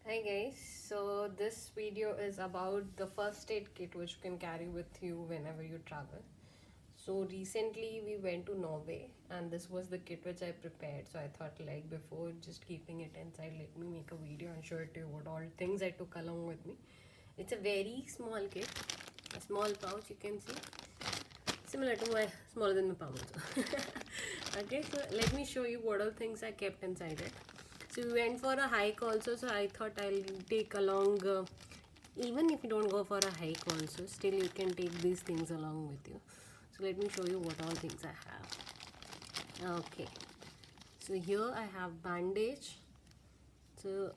Hi guys, so this video is about the first aid kit which you can carry with you whenever you travel. So recently we went to Norway and this was the kit which I prepared. So I thought like before just keeping it inside, let me make a video and show it to you what all things I took along with me. It's a very small kit, a small pouch you can see, similar to my smaller than my palm also. Okay, so let me show you what all things I kept inside it. So we went for a hike also, so I thought I'll take along even if you don't go for a hike also, still you can take these things along with you. So let me show you what all things I have. Okay, so here I have bandage, so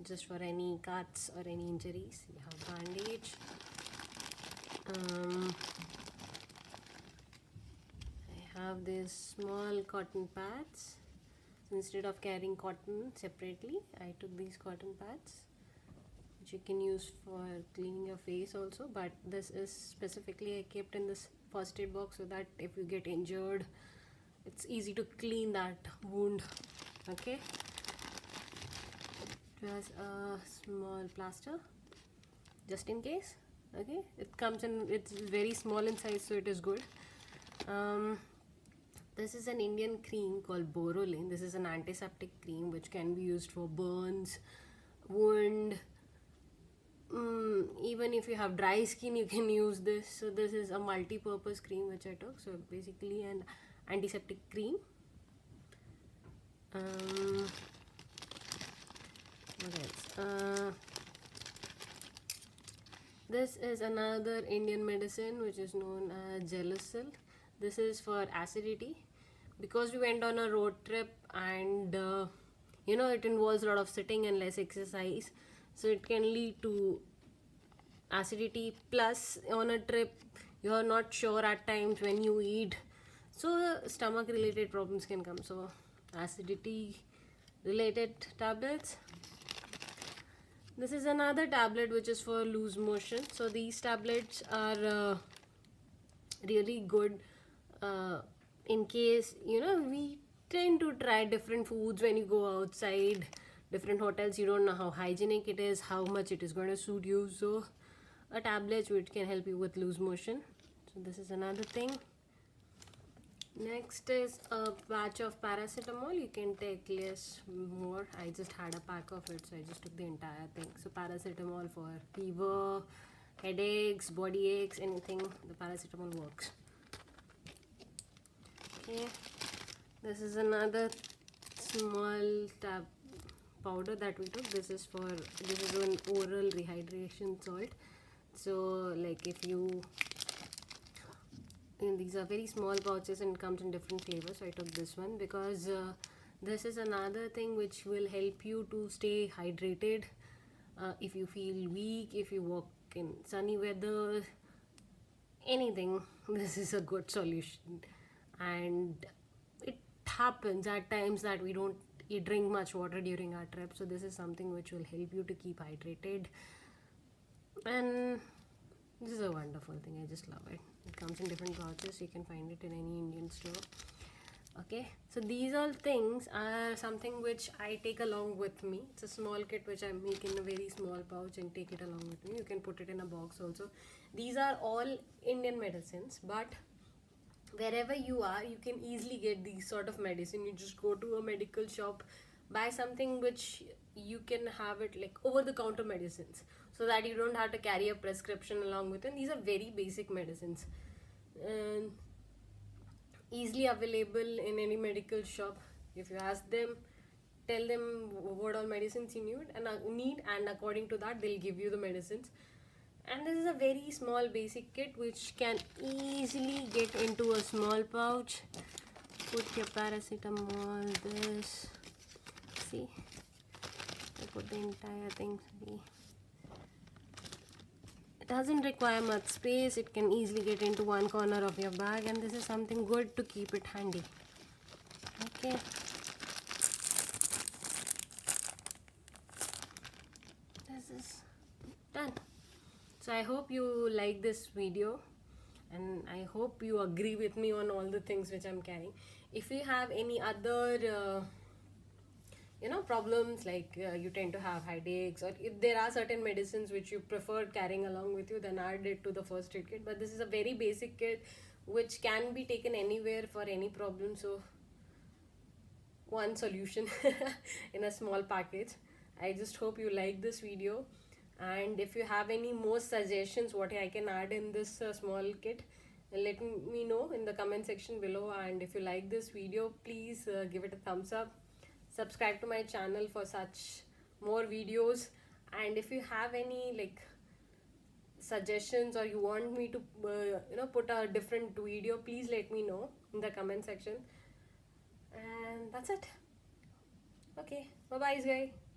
just for any cuts or any injuries you have bandage. I have these small cotton pads. So instead of carrying cotton separately, I took these cotton pads which you can use for cleaning your face also, but this is specifically I kept in this first aid box so that if you get injured it's easy to clean that wound. Okay, it has a small plaster just in case. Okay, it comes in, it's very small in size, so it is good. This is an Indian cream called Borolin. This is an antiseptic cream which can be used for burns, wound. Even if you have dry skin, you can use this. So this is a multi-purpose cream which I took. So basically an antiseptic cream. What else? This is another Indian medicine which is known as Gelusil. This is for acidity. Because we went on a road trip and it involves a lot of sitting and less exercise, so it can lead to acidity. Plus on a trip you are not sure at times when you eat, so stomach related problems can come. So acidity related tablets. This is another tablet which is for loose motion. So these tablets are really good in case we tend to try different foods when you go outside different hotels. You don't know how hygienic it is, how much it is going to suit you, so a tablet which can help you with loose motion. So this is another thing. Next is a patch of paracetamol. You can take less, more. I just had a pack of it, so I just took the entire thing. So paracetamol for fever, headaches, body aches, anything, the paracetamol works. Okay, this is another small tab powder that we took. This is an oral rehydration salt. So like if you, and these are very small pouches and it comes in different flavors, so I took this one because this is another thing which will help you to stay hydrated. If you feel weak, if you walk in sunny weather, anything, this is a good solution. And it happens at times that we don't drink much water during our trip, so this is something which will help you to keep hydrated. And this is a wonderful thing, I just love it. It comes in different pouches, you can find it in any Indian store. Okay, so these all things are something which I take along with me. It's a small kit which I make in a very small pouch and take it along with me. You can put it in a box also. These are all Indian medicines, but wherever you are you can easily get these sort of medicine. You just go to a medical shop, buy something which you can have it like over the counter medicines, so that you don't have to carry a prescription along with it. And these are very basic medicines and easily available in any medical shop. If you ask them, tell them what all medicines you need, and according to that they'll give you the medicines. And this is a very small basic kit which can easily get into a small pouch. Put your paracetamol, this, see, I put the entire thing. See, it doesn't require much space, it can easily get into one corner of your bag, and this is something good to keep it handy. Okay, this is done. So I hope you like this video and I hope you agree with me on all the things which I'm carrying. If you have any other problems like you tend to have headaches, or if there are certain medicines which you prefer carrying along with you, then add it to the first aid kit. But this is a very basic kit which can be taken anywhere for any problem. So one solution in a small package. I just hope you like this video, and if you have any more suggestions what I can add in this small kit, let me know in the comment section below. And if you like this video, please give it a thumbs up, subscribe to my channel for such more videos. And if you have any like suggestions, or you want me to put a different video, please let me know in the comment section. And that's it. Okay, bye bye guys.